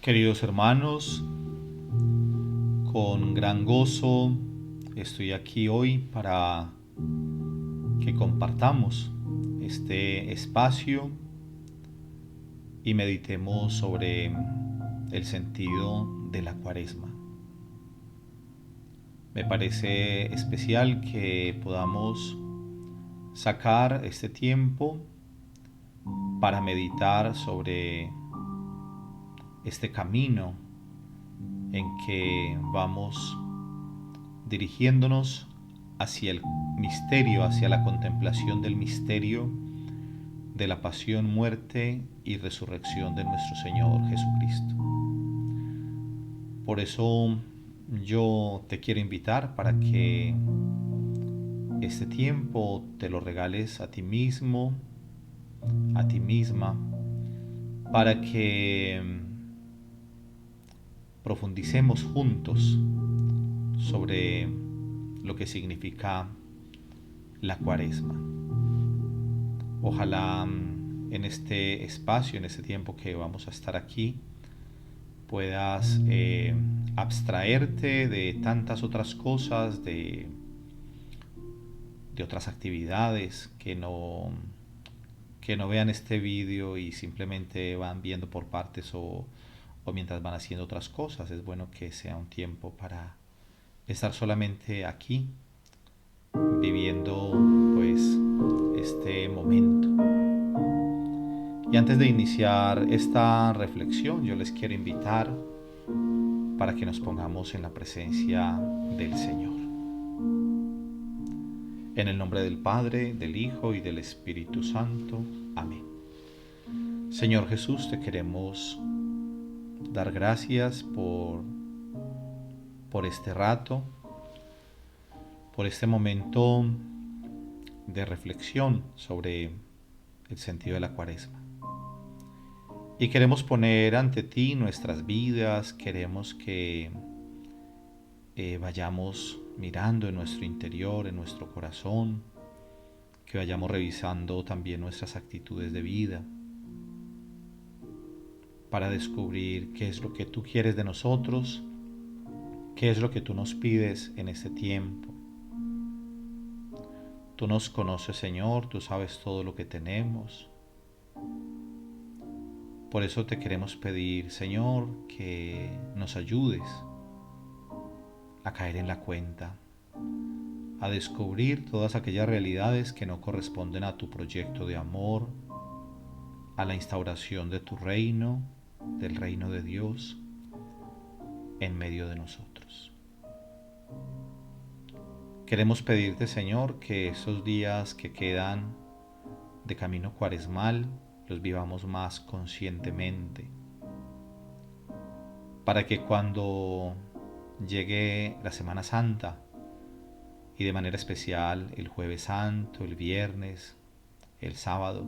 Queridos hermanos, con gran gozo estoy aquí hoy para que compartamos este espacio y meditemos sobre el sentido de la Cuaresma. Me parece especial que podamos sacar este tiempo para meditar sobre este camino en que vamos dirigiéndonos hacia el misterio, hacia la contemplación del misterio de la pasión, muerte y resurrección de nuestro Señor Jesucristo. Por eso yo te quiero invitar para que este tiempo te lo regales a ti mismo, a ti misma, para que profundicemos juntos sobre lo que significa la Cuaresma. Ojalá en este espacio, en este tiempo que vamos a estar aquí, puedas abstraerte de tantas otras cosas, de otras actividades, que no vean este vídeo y simplemente van viendo por partes o mientras van haciendo otras cosas. Es bueno que sea un tiempo para estar solamente aquí, viviendo pues este momento. Y antes de iniciar esta reflexión, yo les quiero invitar para que nos pongamos en la presencia del Señor. En el nombre del Padre, del Hijo y del Espíritu Santo. Amén. Señor Jesús, te queremos dar gracias por este rato, por este momento de reflexión sobre el sentido de la Cuaresma. Y queremos poner ante ti nuestras vidas, queremos que vayamos mirando en nuestro interior, en nuestro corazón, que vayamos revisando también nuestras actitudes de vida, para descubrir qué es lo que tú quieres de nosotros, qué es lo que tú nos pides en este tiempo. Tú nos conoces, Señor, tú sabes todo lo que tenemos. Por eso te queremos pedir, Señor, que nos ayudes a caer en la cuenta, a descubrir todas aquellas realidades que no corresponden a tu proyecto de amor, a la instauración de tu reino, del reino de Dios, en medio de nosotros. Queremos pedirte, Señor, que esos días que quedan de camino cuaresmal los vivamos más conscientemente, para que cuando llegue la Semana Santa, y de manera especial el Jueves Santo, el viernes, el sábado,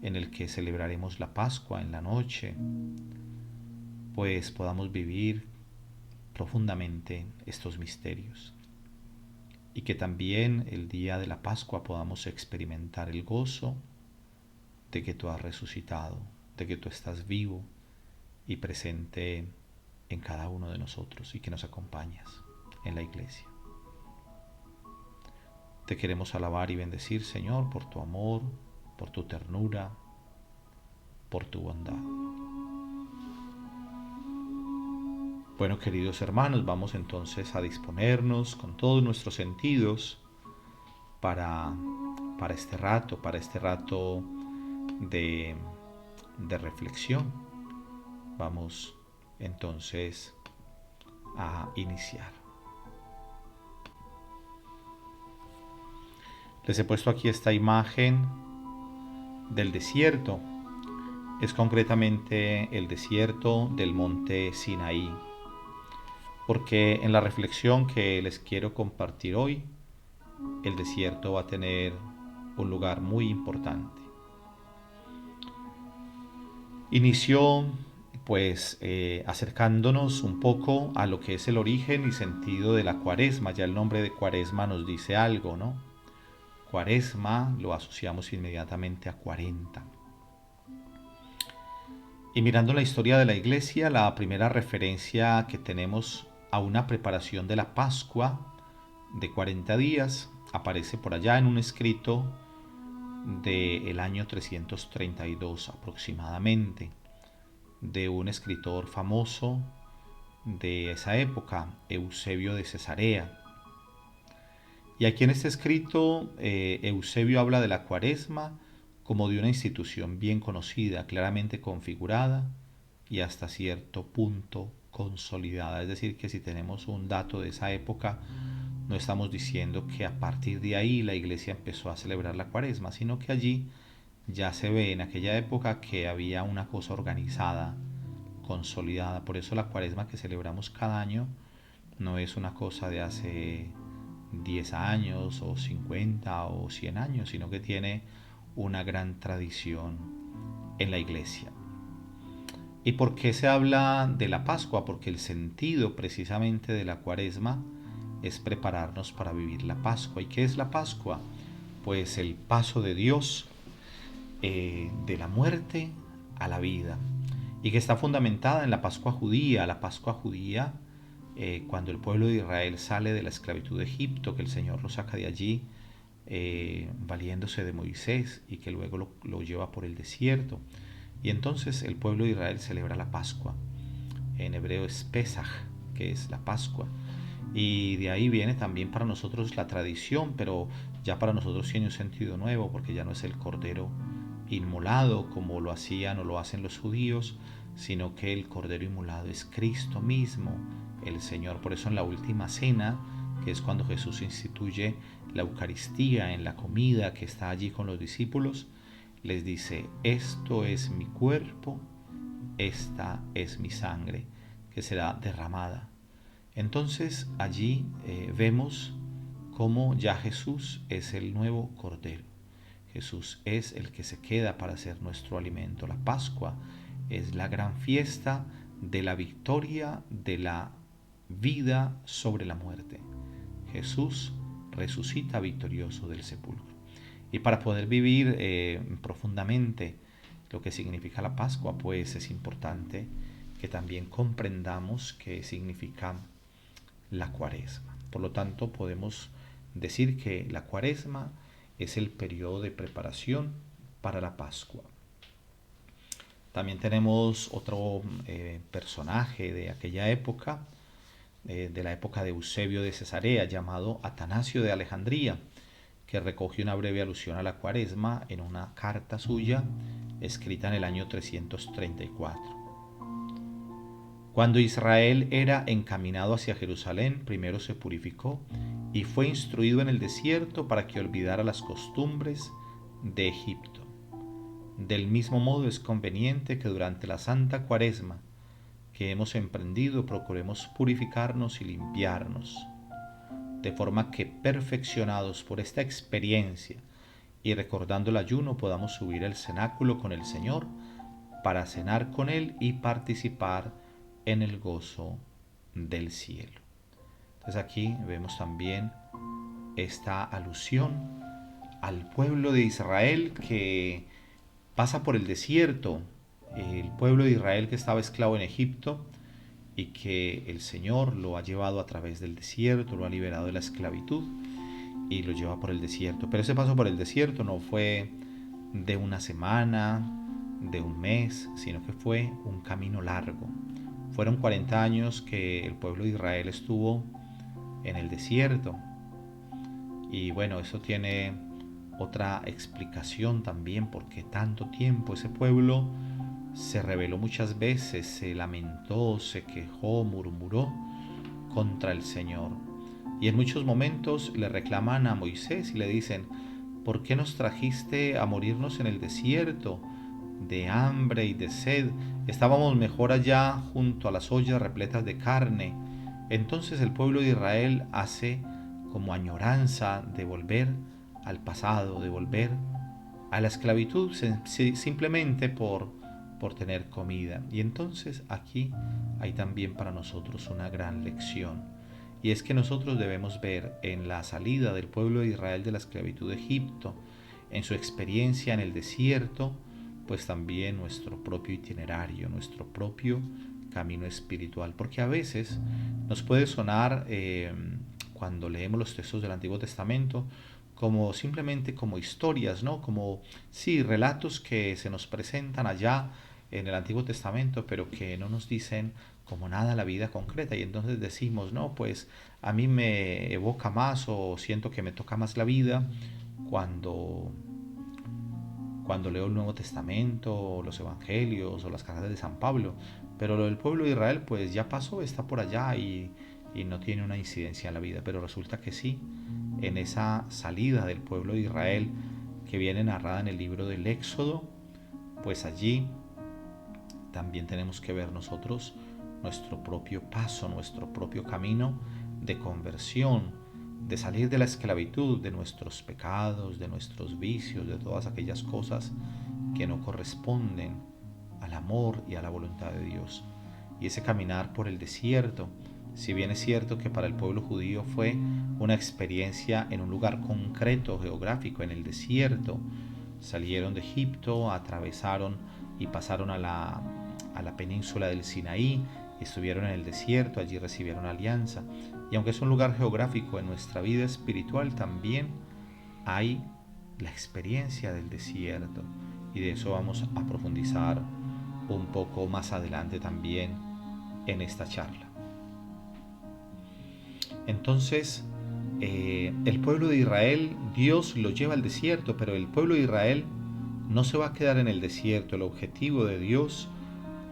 en el que celebraremos la Pascua en la noche, pues podamos vivir profundamente estos misterios. Y que también el día de la Pascua podamos experimentar el gozo de que tú has resucitado, de que tú estás vivo y presente en cada uno de nosotros y que nos acompañas en la iglesia. Te queremos alabar y bendecir, Señor, por tu amor, por tu ternura, por tu bondad. Bueno, queridos hermanos, vamos entonces a disponernos con todos nuestros sentidos para este rato de reflexión. Vamos entonces a iniciar. Les he puesto aquí esta imagen del desierto. Es concretamente el desierto del monte Sinaí, porque en la reflexión que les quiero compartir hoy, el desierto va a tener un lugar muy importante. Inició pues acercándonos un poco a lo que es el origen y sentido de la Cuaresma. Ya el nombre de Cuaresma nos dice algo, ¿no? Cuaresma lo asociamos inmediatamente a 40. Y mirando la historia de la Iglesia, la primera referencia que tenemos a una preparación de la Pascua de 40 días aparece por allá en un escrito del año 332 aproximadamente, de un escritor famoso de esa época, Eusebio de Cesarea. Y aquí en este escrito, Eusebio habla de la Cuaresma como de una institución bien conocida, claramente configurada y hasta cierto punto consolidada. Es decir, que si tenemos un dato de esa época, no estamos diciendo que a partir de ahí la Iglesia empezó a celebrar la Cuaresma, sino que allí ya se ve en aquella época que había una cosa organizada, consolidada. Por eso la Cuaresma que celebramos cada año no es una cosa de hace 10 años o 50 o 100 años, sino que tiene una gran tradición en la Iglesia. ¿Y por qué se habla de la Pascua? Porque el sentido precisamente de la Cuaresma es prepararnos para vivir la Pascua. ¿Y qué es la Pascua? Pues el paso de Dios de la muerte a la vida, y que está fundamentada en la Pascua judía. La Pascua judía, cuando el pueblo de Israel sale de la esclavitud de Egipto, que el Señor lo saca de allí, valiéndose de Moisés, y que luego lo lleva por el desierto. Y entonces el pueblo de Israel celebra la Pascua. En hebreo es Pesaj, que es la Pascua. Y de ahí viene también para nosotros la tradición, pero ya para nosotros tiene un sentido nuevo, porque ya no es el cordero inmolado como lo hacían o lo hacen los judíos, sino que el cordero inmolado es Cristo mismo, el Señor. Por eso en la última cena, que es cuando Jesús instituye la Eucaristía en la comida que está allí con los discípulos, les dice: esto es mi cuerpo, esta es mi sangre, que será derramada. Entonces allí vemos cómo ya Jesús es el nuevo Cordero. Jesús es el que se queda para ser nuestro alimento. La Pascua es la gran fiesta de la victoria de la vida sobre la muerte. Jesús resucita victorioso del sepulcro. Y para poder vivir profundamente lo que significa la Pascua, pues es importante que también comprendamos qué significa la Cuaresma. Por lo tanto, podemos decir que la Cuaresma es el periodo de preparación para la Pascua. También tenemos otro personaje de aquella época, de la época de Eusebio de Cesarea, llamado Atanasio de Alejandría, que recoge una breve alusión a la Cuaresma en una carta suya escrita en el año 334. Cuando Israel era encaminado hacia Jerusalén, primero se purificó y fue instruido en el desierto para que olvidara las costumbres de Egipto. Del mismo modo es conveniente que durante la Santa Cuaresma que hemos emprendido procuremos purificarnos y limpiarnos, de forma que, perfeccionados por esta experiencia y recordando el ayuno, podamos subir al cenáculo con el Señor para cenar con Él y participar en el gozo del cielo. Entonces aquí vemos también esta alusión al pueblo de Israel que pasa por el desierto, el pueblo de Israel que estaba esclavo en Egipto y que el Señor lo ha llevado a través del desierto, lo ha liberado de la esclavitud y lo lleva por el desierto. Pero ese paso por el desierto no fue de una semana, de un mes, sino que fue un camino largo. Fueron 40 años que el pueblo de Israel estuvo en el desierto. Y bueno, eso tiene otra explicación también, porque tanto tiempo ese pueblo se rebeló muchas veces, se lamentó, se quejó, murmuró contra el Señor. Y en muchos momentos le reclaman a Moisés y le dicen: ¿por qué nos trajiste a morirnos en el desierto de hambre y de sed? Estábamos mejor allá junto a las ollas repletas de carne. Entonces el pueblo de Israel hace como añoranza de volver al pasado, de volver a la esclavitud, simplemente por tener comida. Y entonces aquí hay también para nosotros una gran lección. Y es que nosotros debemos ver en la salida del pueblo de Israel de la esclavitud de Egipto, en su experiencia en el desierto, pues también nuestro propio itinerario, nuestro propio camino espiritual. Porque a veces nos puede sonar, cuando leemos los textos del Antiguo Testamento, como simplemente como historias, ¿no? Como, sí, relatos que se nos presentan allá en el Antiguo Testamento, pero que no nos dicen como nada la vida concreta. Y entonces decimos, no, pues a mí me evoca más o siento que me toca más la vida cuando leo el Nuevo Testamento, los Evangelios o las cartas de San Pablo. Pero lo del pueblo de Israel pues ya pasó, está por allá y no tiene una incidencia en la vida. Pero resulta que sí, en esa salida del pueblo de Israel que viene narrada en el libro del Éxodo, pues allí también tenemos que ver nosotros nuestro propio paso, nuestro propio camino de conversión, de salir de la esclavitud, de nuestros pecados, de nuestros vicios, de todas aquellas cosas que no corresponden al amor y a la voluntad de Dios. Y ese caminar por el desierto, si bien es cierto que para el pueblo judío fue una experiencia en un lugar concreto geográfico, en el desierto, salieron de Egipto, atravesaron y pasaron a la península del Sinaí, estuvieron en el desierto, allí recibieron alianza. Y aunque es un lugar geográfico, en nuestra vida espiritual también hay la experiencia del desierto. Y de eso vamos a profundizar un poco más adelante también en esta charla. Entonces, el pueblo de Israel, Dios lo lleva al desierto, pero el pueblo de Israel no se va a quedar en el desierto. El objetivo de Dios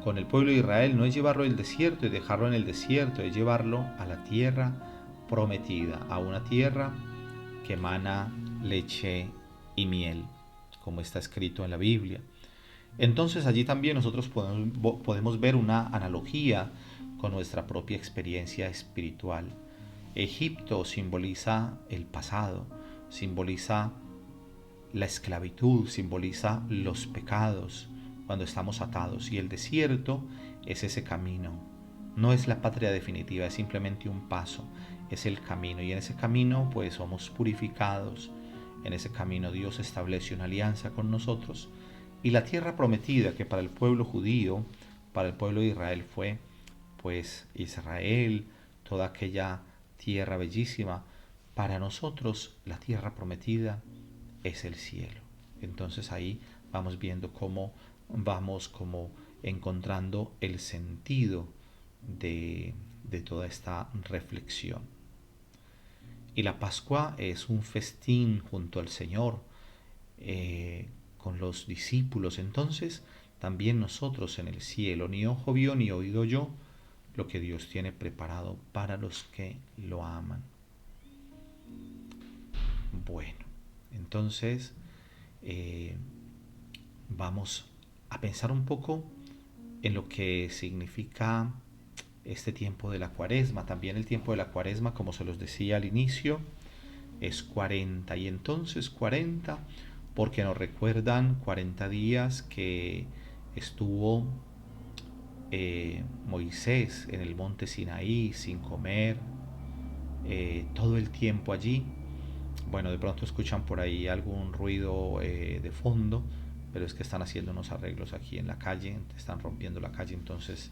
con el pueblo de Israel no es llevarlo al desierto y dejarlo en el desierto, es llevarlo a la tierra prometida, a una tierra que emana leche y miel, como está escrito en la Biblia. Entonces allí también nosotros podemos ver una analogía con nuestra propia experiencia espiritual. Egipto simboliza el pasado, simboliza la esclavitud, simboliza los pecados cuando estamos atados, y el desierto es ese camino. No es la patria definitiva, es simplemente un paso, es el camino, y en ese camino pues somos purificados. En ese camino Dios establece una alianza con nosotros, y la tierra prometida, que para el pueblo judío, para el pueblo de Israel fue pues Israel, toda aquella tierra bellísima, para nosotros la tierra prometida es el cielo. Entonces ahí vamos viendo cómo vamos como encontrando el sentido de toda esta reflexión. Y la Pascua es un festín junto al Señor, con los discípulos. Entonces también nosotros en el cielo, ni ojo vio ni oído yo lo que Dios tiene preparado para los que lo aman. Bueno, entonces vamos a pensar un poco en lo que significa este tiempo de la Cuaresma. También el tiempo de la Cuaresma, como se los decía al inicio, es 40. Y entonces 40 porque nos recuerdan 40 días que estuvo Moisés en el monte Sinaí sin comer, todo el tiempo allí. Bueno, de pronto escuchan por ahí algún ruido de fondo, pero es que están haciendo unos arreglos aquí en la calle, están rompiendo la calle, entonces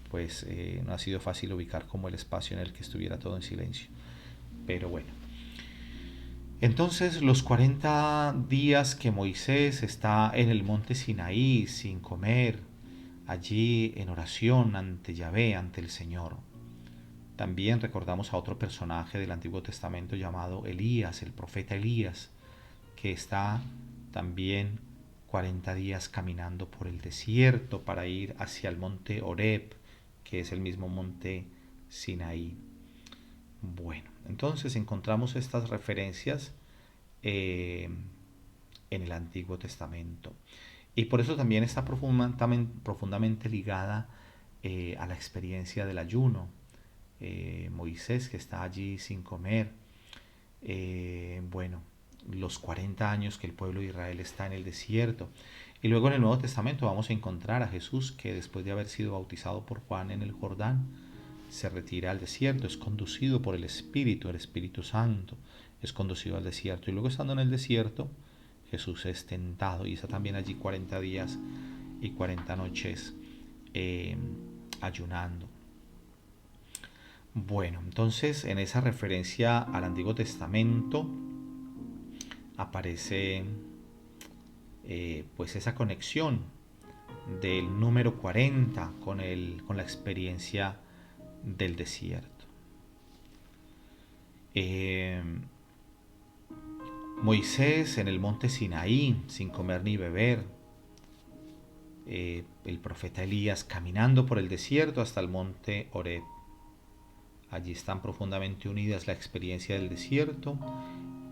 pues no ha sido fácil ubicar como el espacio en el que estuviera todo en silencio. Pero bueno, entonces los 40 días que Moisés está en el monte Sinaí sin comer, allí en oración ante Yahvé, ante el Señor. También recordamos a otro personaje del Antiguo Testamento llamado Elías, el profeta Elías, que está también 40 días caminando por el desierto para ir hacia el monte Horeb, que es el mismo monte Sinaí. Bueno, entonces encontramos estas referencias en el Antiguo Testamento. Y por eso también está profundamente ligada a la experiencia del ayuno. Moisés, que está allí sin comer. Bueno, los 40 años que el pueblo de Israel está en el desierto. Y luego en el Nuevo Testamento vamos a encontrar a Jesús, que después de haber sido bautizado por Juan en el Jordán, se retira al desierto, es conducido por el Espíritu Santo, es conducido al desierto. Y luego estando en el desierto, Jesús es tentado y está también allí 40 días y 40 noches ayunando. Bueno, entonces en esa referencia al Antiguo Testamento aparece pues esa conexión del número 40 con la experiencia del desierto. Moisés en el monte Sinaí, sin comer ni beber. El profeta Elías caminando por el desierto hasta el monte Horeb. Allí están profundamente unidas la experiencia del desierto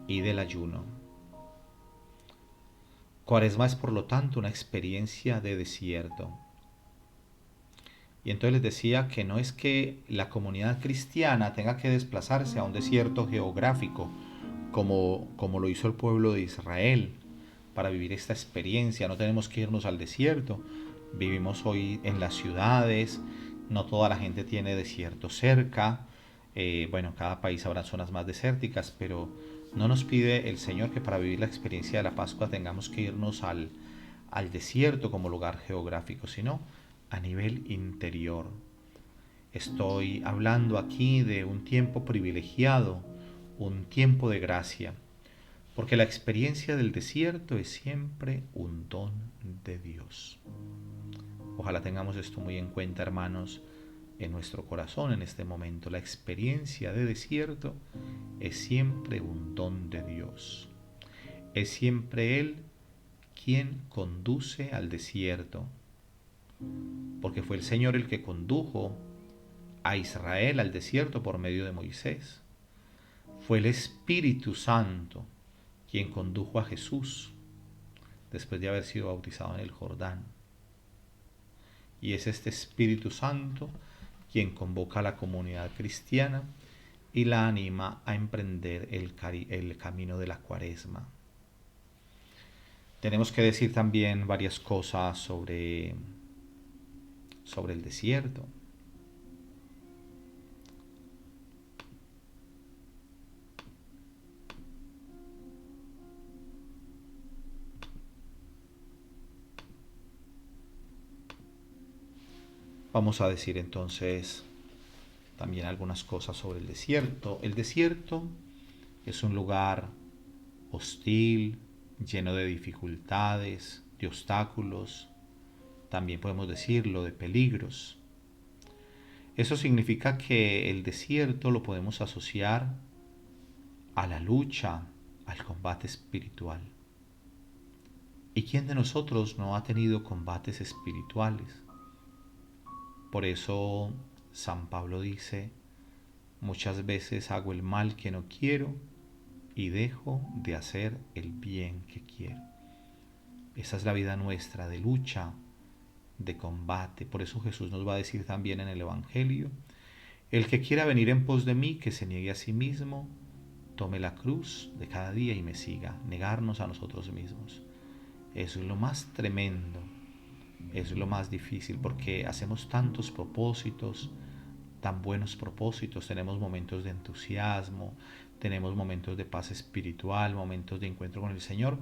y del ayuno. Cuaresma es por lo tanto una experiencia de desierto. Y entonces les decía que no es que la comunidad cristiana tenga que desplazarse a un desierto geográfico como lo hizo el pueblo de Israel para vivir esta experiencia. No tenemos que irnos al desierto. Vivimos hoy en las ciudades, no toda la gente tiene desierto cerca. Bueno, cada país habrá zonas más desérticas, pero no nos pide el Señor que para vivir la experiencia de la Pascua tengamos que irnos al desierto como lugar geográfico, sino a nivel interior. Estoy hablando aquí de un tiempo privilegiado, un tiempo de gracia, porque la experiencia del desierto es siempre un don de Dios. Ojalá tengamos esto muy en cuenta, hermanos, en nuestro corazón en este momento. La experiencia de desierto es siempre un don de Dios. Es siempre Él quien conduce al desierto, porque fue el Señor el que condujo a Israel al desierto por medio de Moisés. Fue el Espíritu Santo quien condujo a Jesús después de haber sido bautizado en el Jordán. Y es este Espíritu Santo quien convoca a la comunidad cristiana y la anima a emprender el camino de la Cuaresma. Tenemos que decir también varias cosas sobre el desierto. Vamos a decir entonces también algunas cosas sobre el desierto. El desierto es un lugar hostil, lleno de dificultades, de obstáculos, también podemos decirlo de peligros. Eso significa que el desierto lo podemos asociar a la lucha, al combate espiritual. ¿Y quién de nosotros no ha tenido combates espirituales? Por eso San Pablo dice, muchas veces hago el mal que no quiero y dejo de hacer el bien que quiero. Esa es la vida nuestra de lucha, de combate. Por eso Jesús nos va a decir también en el Evangelio, el que quiera venir en pos de mí, que se niegue a sí mismo, tome la cruz de cada día y me siga. Negarnos a nosotros mismos. Eso es lo más tremendo. Es lo más difícil porque hacemos tantos propósitos, tan buenos propósitos, tenemos momentos de entusiasmo, tenemos momentos de paz espiritual, momentos de encuentro con el Señor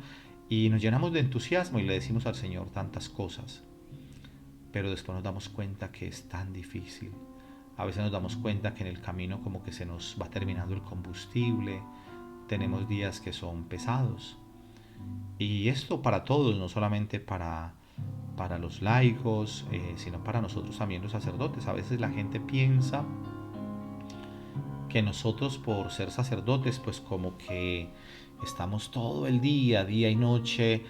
y nos llenamos de entusiasmo y le decimos al Señor tantas cosas, pero después nos damos cuenta que es tan difícil. A veces nos damos cuenta que en el camino como que se nos va terminando el combustible, tenemos días que son pesados. Y esto para todos, no solamente para los laicos, sino para nosotros también los sacerdotes. A veces la gente piensa que nosotros por ser sacerdotes pues como que estamos todo el día y noche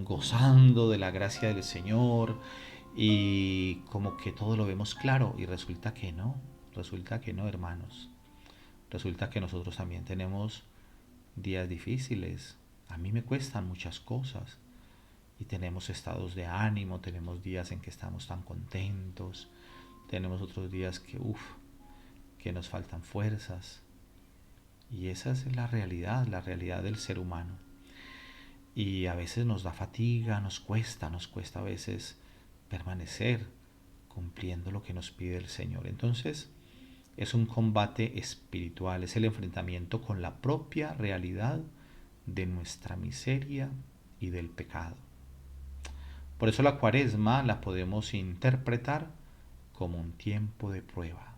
gozando de la gracia del Señor y como que todo lo vemos claro y resulta que no, hermanos. Resulta que nosotros también tenemos días difíciles. A mí me cuestan muchas cosas y tenemos estados de ánimo, tenemos días en que estamos tan contentos, tenemos otros días que nos faltan fuerzas. Y esa es la realidad del ser humano. Y a veces nos da fatiga, nos cuesta a veces permanecer cumpliendo lo que nos pide el Señor. Entonces, es un combate espiritual, es el enfrentamiento con la propia realidad de nuestra miseria y del pecado. Por eso la Cuaresma la podemos interpretar como un tiempo de prueba.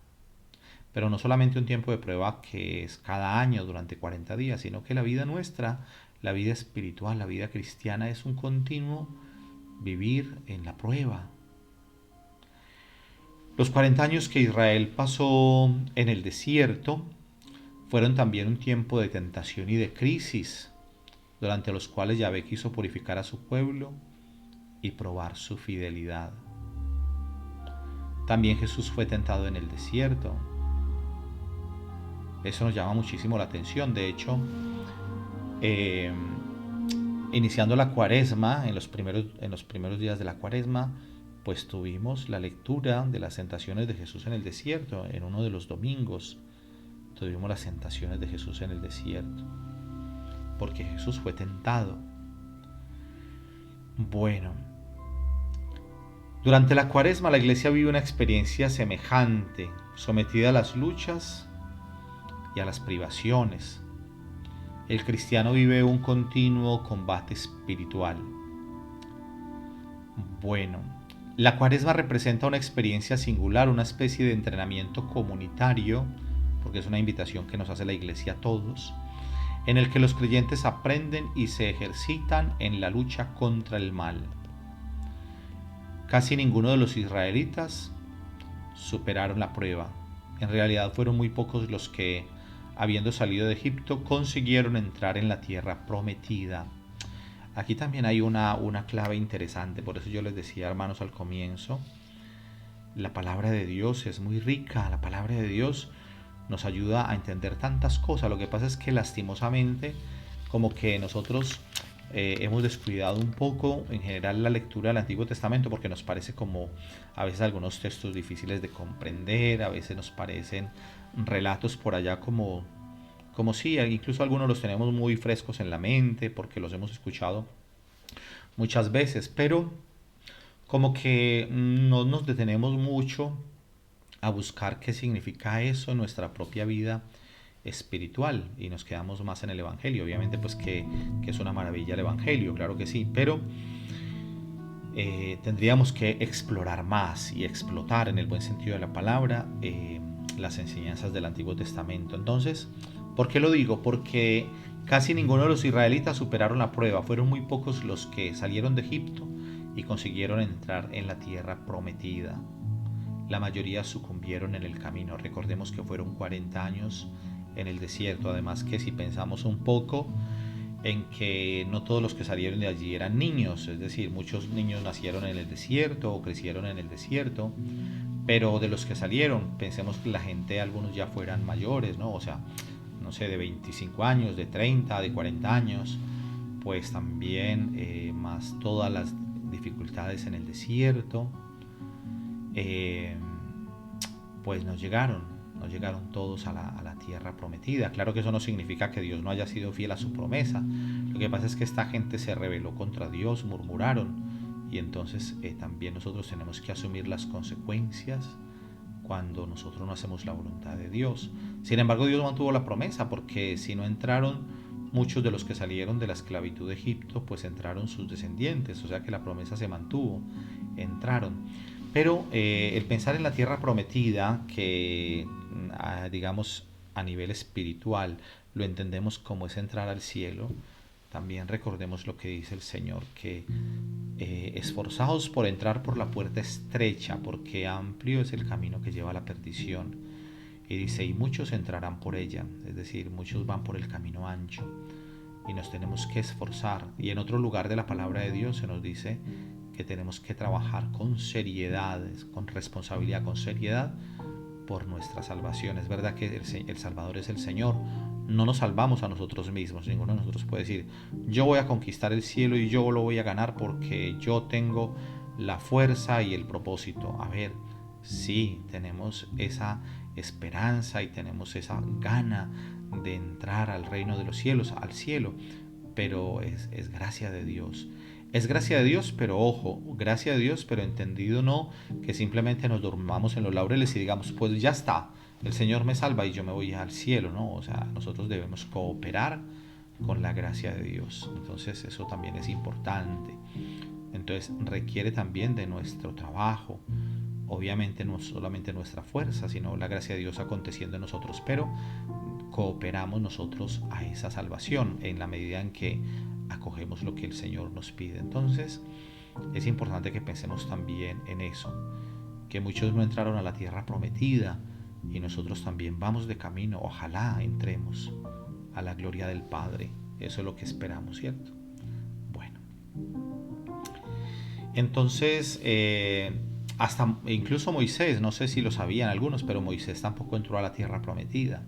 Pero no solamente un tiempo de prueba que es cada año durante 40 días, sino que la vida nuestra, la vida espiritual, la vida cristiana es un continuo vivir en la prueba. Los 40 años que Israel pasó en el desierto fueron también un tiempo de tentación y de crisis, durante los cuales Yahvé quiso purificar a su pueblo y probar su fidelidad. También Jesús fue tentado en el desierto. Eso nos llama muchísimo la atención. De hecho, iniciando la Cuaresma, en los primeros días de la Cuaresma, pues tuvimos la lectura de las tentaciones de Jesús en el desierto. En uno de los domingos tuvimos las tentaciones de Jesús en el desierto, porque Jesús fue tentado. Bueno, durante la Cuaresma la Iglesia vive una experiencia semejante, sometida a las luchas y a las privaciones. El cristiano vive un continuo combate espiritual. Bueno, la Cuaresma representa una experiencia singular, una especie de entrenamiento comunitario, porque es una invitación que nos hace la Iglesia a todos, en el que los creyentes aprenden y se ejercitan en la lucha contra el mal. Casi ninguno de los israelitas superaron la prueba. En realidad fueron muy pocos los que, habiendo salido de Egipto, consiguieron entrar en la tierra prometida. Aquí también hay una clave interesante, por eso yo les decía, hermanos, al comienzo, la palabra de Dios es muy rica, la palabra de Dios nos ayuda a entender tantas cosas. Lo que pasa es que lastimosamente, como que nosotros hemos descuidado un poco en general la lectura del Antiguo Testamento, porque nos parece como a veces algunos textos difíciles de comprender, a veces nos parecen relatos por allá como sí, incluso algunos los tenemos muy frescos en la mente porque los hemos escuchado muchas veces, pero como que no nos detenemos mucho a buscar qué significa eso en nuestra propia vida espiritual y nos quedamos más en el Evangelio. Obviamente pues que es una maravilla el Evangelio, claro que sí, pero tendríamos que explorar más y explotar en el buen sentido de la palabra las enseñanzas del Antiguo Testamento. Entonces, ¿por qué lo digo? Porque casi ninguno de los israelitas superaron la prueba. Fueron muy pocos los que salieron de Egipto y consiguieron entrar en la tierra prometida. La mayoría sucumbieron en el camino. Recordemos que fueron 40 años en el desierto. Además que si pensamos un poco en que no todos los que salieron de allí eran niños, es decir, muchos niños nacieron en el desierto o crecieron en el desierto, pero de los que salieron, pensemos que la gente, algunos ya fueran mayores, ¿no? O sea, no sé, de 25 años, de 30, de 40 años, pues también más todas las dificultades en el desierto, pues nos llegaron todos a la tierra prometida. Claro que eso no significa que Dios no haya sido fiel a su promesa. Lo que pasa es que esta gente se rebeló contra Dios, murmuraron, y entonces también nosotros tenemos que asumir las consecuencias cuando nosotros no hacemos la voluntad de Dios. Sin embargo, Dios mantuvo la promesa, porque si no entraron muchos de los que salieron de la esclavitud de Egipto, pues entraron sus descendientes, o sea que la promesa se mantuvo, entraron. Pero el pensar en la tierra prometida, que digamos a nivel espiritual lo entendemos como es entrar al cielo, también recordemos lo que dice el Señor, que esforzaos por entrar por la puerta estrecha, porque amplio es el camino que lleva a la perdición. Y dice, y muchos entrarán por ella, es decir, muchos van por el camino ancho, y nos tenemos que esforzar. Y en otro lugar de la palabra de Dios se nos dice que tenemos que trabajar con seriedad, con responsabilidad, con seriedad por nuestra salvación. Es verdad que el Salvador es el Señor. No nos salvamos a nosotros mismos. Ninguno de nosotros puede decir, yo voy a conquistar el cielo y yo lo voy a ganar porque yo tengo la fuerza y el propósito. A ver, sí, tenemos esa esperanza y tenemos esa gana de entrar al reino de los cielos, al cielo, pero es gracia de Dios. Es gracia de Dios, pero ojo, gracia de Dios, pero entendido no que simplemente nos durmamos en los laureles y digamos, pues ya está, el Señor me salva y yo me voy al cielo, ¿no? O sea, nosotros debemos cooperar con la gracia de Dios. Entonces eso también es importante. Entonces requiere también de nuestro trabajo, obviamente no solamente nuestra fuerza, sino la gracia de Dios aconteciendo en nosotros, pero cooperamos nosotros a esa salvación en la medida en que acogemos lo que el Señor nos pide. Entonces es importante que pensemos también en eso, que muchos no entraron a la tierra prometida y nosotros también vamos de camino. Ojalá entremos a la gloria del Padre. Eso es lo que esperamos, ¿cierto? Bueno, entonces hasta incluso Moisés, no sé si lo sabían algunos, pero Moisés tampoco entró a la tierra prometida.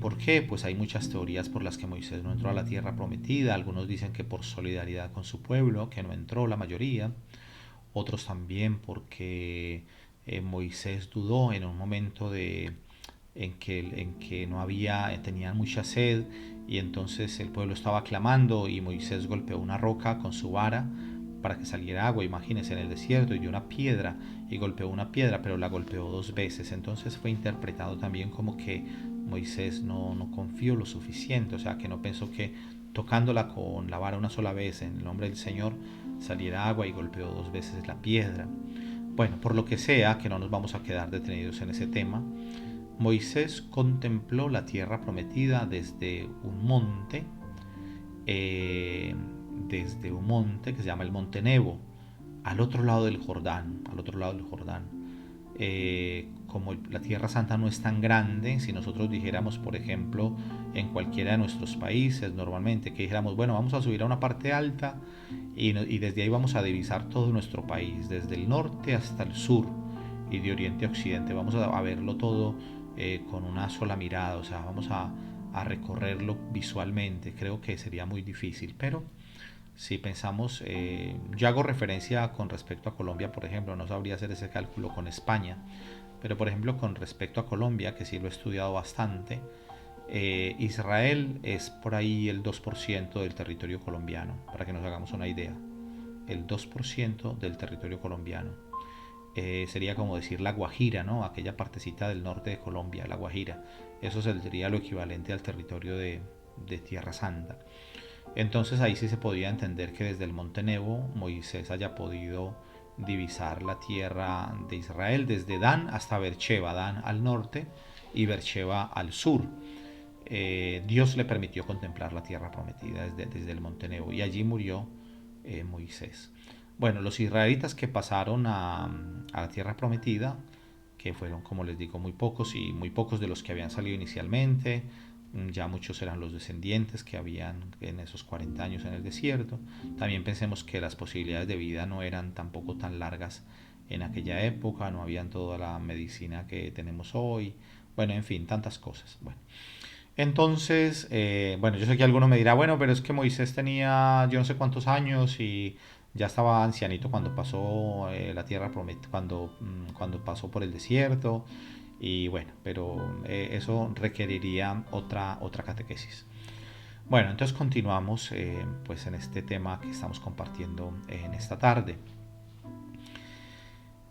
¿Por qué? Pues hay muchas teorías por las que Moisés no entró a la tierra prometida. Algunos dicen que por solidaridad con su pueblo, que no entró la mayoría. Otros también porque Moisés dudó en un momento en que no había, tenían mucha sed, y entonces el pueblo estaba clamando y Moisés golpeó una roca con su vara para que saliera agua, imagínense, en el desierto, y dio una piedra y golpeó una piedra, pero la golpeó 2 veces. Entonces fue interpretado también como que Moisés no confió lo suficiente, o sea, que no pensó que tocándola con la vara una sola vez en el nombre del Señor saliera agua, y golpeó 2 veces la piedra. Bueno, por lo que sea, que no nos vamos a quedar detenidos en ese tema, Moisés contempló la tierra prometida desde un monte, que se llama el Monte Nebo, al otro lado del Jordán, como la Tierra Santa no es tan grande, si nosotros dijéramos, por ejemplo, en cualquiera de nuestros países, normalmente, que dijéramos, bueno, vamos a subir a una parte alta y desde ahí vamos a divisar todo nuestro país, desde el norte hasta el sur y de oriente a occidente, vamos a verlo todo con una sola mirada, o sea, vamos a recorrerlo visualmente. Creo que sería muy difícil, pero si pensamos, yo hago referencia con respecto a Colombia, por ejemplo, no sabría hacer ese cálculo con España, pero por ejemplo con respecto a Colombia, que sí lo he estudiado bastante, Israel es por ahí el 2% del territorio colombiano, para que nos hagamos una idea, el 2% del territorio colombiano. Sería como decir la Guajira, ¿no? Aquella partecita del norte de Colombia, la Guajira. Eso sería lo equivalente al territorio de Tierra Santa. Entonces ahí sí se podía entender que desde el Monte Nebo Moisés haya podido divisar la tierra de Israel desde Dan hasta Beersheba, Dan al norte y Beersheba al sur. Dios le permitió contemplar la tierra prometida desde el Monte Nebo, y allí murió Moisés. Bueno, los israelitas que pasaron a la tierra prometida, que fueron, como les digo, muy pocos, y muy pocos de los que habían salido inicialmente, ya muchos eran los descendientes que habían en esos 40 años en el desierto. También pensemos que las posibilidades de vida no eran tampoco tan largas en aquella época, no habían toda la medicina que tenemos hoy, bueno, en fin, tantas cosas. Bueno, entonces, bueno, yo sé que alguno me dirá, bueno, pero es que Moisés tenía yo no sé cuántos años y ya estaba ancianito cuando pasó la tierra prometida, cuando pasó por el desierto. Y bueno, pero eso requeriría otra catequesis. Bueno, entonces continuamos pues en este tema que estamos compartiendo en esta tarde.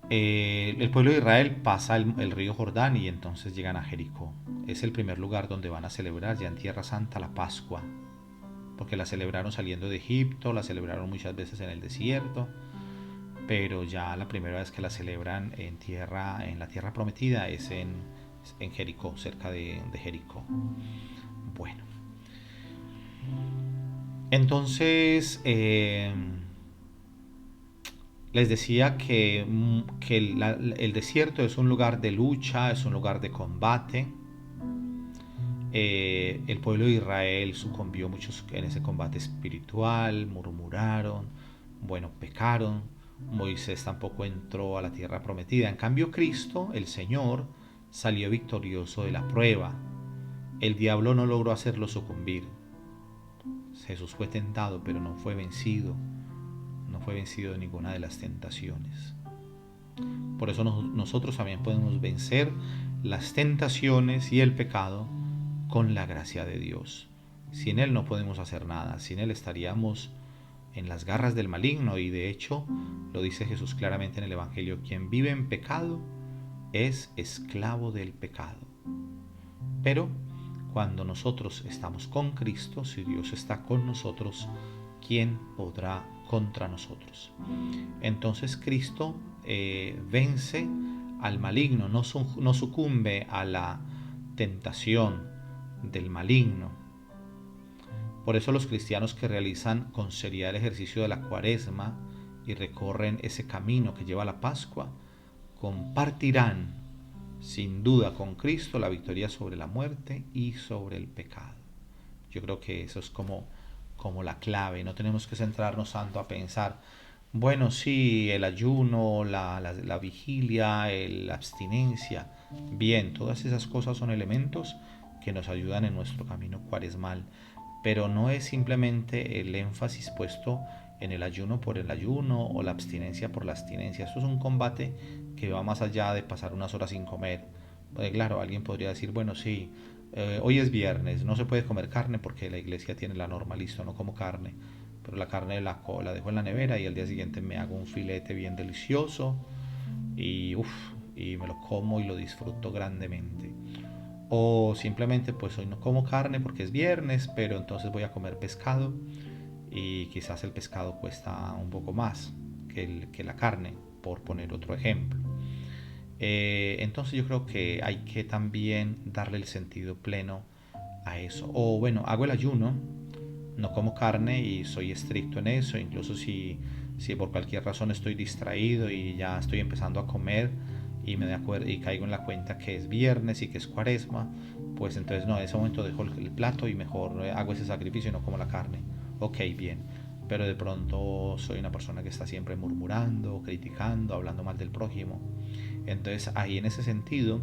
El pueblo de Israel pasa el río Jordán y entonces llegan a Jericó. Es el primer lugar donde van a celebrar ya en Tierra Santa la Pascua, porque la celebraron saliendo de Egipto, la celebraron muchas veces en el desierto, pero ya la primera vez que la celebran en la tierra prometida es en Jericó, cerca de Jericó. Bueno, entonces les decía que el desierto es un lugar de lucha, es un lugar de combate. El pueblo de Israel sucumbió muchos en ese combate espiritual, murmuraron, bueno, pecaron. Moisés tampoco entró a la tierra prometida. En cambio, Cristo, el Señor, salió victorioso de la prueba. El diablo no logró hacerlo sucumbir. Jesús fue tentado, pero no fue vencido. No fue vencido de ninguna de las tentaciones. Por eso nosotros también podemos vencer las tentaciones y el pecado con la gracia de Dios. Sin Él no podemos hacer nada. Sin Él estaríamos en las garras del maligno, y de hecho lo dice Jesús claramente en el Evangelio: quien vive en pecado es esclavo del pecado. Pero Cuando nosotros estamos con Cristo, si Dios está con nosotros, ¿quién podrá contra nosotros? Entonces Cristo vence al maligno, no sucumbe a la tentación del maligno. Por eso los cristianos que realizan con seriedad el ejercicio de la cuaresma y recorren ese camino que lleva a la Pascua, compartirán sin duda con Cristo la victoria sobre la muerte y sobre el pecado. Yo creo que eso es como la clave. No tenemos que centrarnos tanto a pensar, bueno, sí, el ayuno, la vigilia, la abstinencia. Bien, todas esas cosas son elementos que nos ayudan en nuestro camino cuaresmal. Pero no es simplemente el énfasis puesto en el ayuno por el ayuno o la abstinencia por la abstinencia. Esto es un combate que va más allá de pasar unas horas sin comer. Pues claro, alguien podría decir, bueno, sí, hoy es viernes, no se puede comer carne porque la iglesia tiene la norma, listo, no como carne. Pero la carne la dejo en la nevera y al día siguiente me hago un filete bien delicioso y, y me lo como y lo disfruto grandemente. O simplemente pues hoy no como carne porque es viernes, pero entonces voy a comer pescado y quizás el pescado cuesta un poco más que la carne, por poner otro ejemplo. Entonces yo creo que hay que también darle el sentido pleno a eso. O bueno, hago el ayuno, no como carne y soy estricto en eso, incluso si por cualquier razón estoy distraído y ya estoy empezando a comer y me de acuerdo y caigo en la cuenta que es viernes y que es cuaresma, pues entonces no, en ese momento dejo el plato y mejor hago ese sacrificio y no como la carne. Ok, bien, pero de pronto soy una persona que está siempre murmurando, criticando, hablando mal del prójimo. Entonces ahí en ese sentido,